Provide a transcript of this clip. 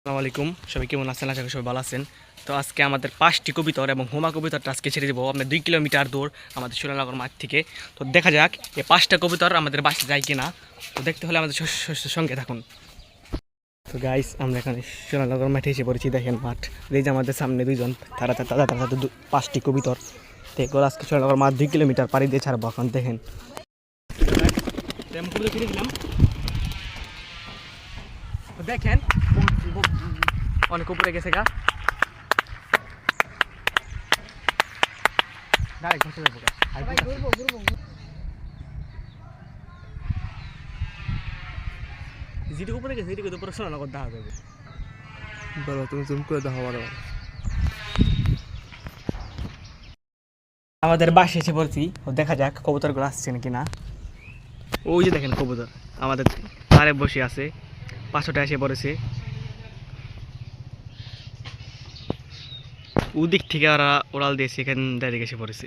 আসসালামু আলাইকুম, সবাই কেমন আছেন? আশা করি সবাই ভালো আছেন। তো আজকে আমাদের 5টি কবুতর এবং হুমা কবুতরটা আজকে ছেড়ে দেবো। আমরা 2 কিলোমিটার দূর আমাদের সুরেনগর মাঠ থেকে। তো দেখা যাক এই 5টা কবুতর আমাদের বাসে যায় কিনা। তো দেখতে হলে আমাদের সঙ্গে থাকুন। তো গাইস, আমরা এখানে সুরেনগর মাঠে এসে পড়েছি। দেখেন মাঠ, এই যে আমাদের সামনে দুইজন তারা 5টি কবুতর। তো এগুলো আজকে সুরেনগর মাঠ 2 কিলোমিটার পাড়ি দিয়ে ছাড়বো। এখন দেখেন দেখেন অনেক উপরে গেছে গা। যেটুকু উপরে গেছে সেটুকু তো পুরো সোনানগর দেখা যাবে। বলো, তুমি জুম করে দেখো বলো। আমাদের বাসে এসে পড়ছি। দেখা যাক কবুতরগুলো আসছে নাকি না। ওই যে দেখেন কবুতর আমাদের তারে বসে আছে, 500টা এসে পড়েছে। ওদিক থেকে ওরা ওড়াল দিয়েছে, এখানে ডাইরেক্ট এসে পড়েছে।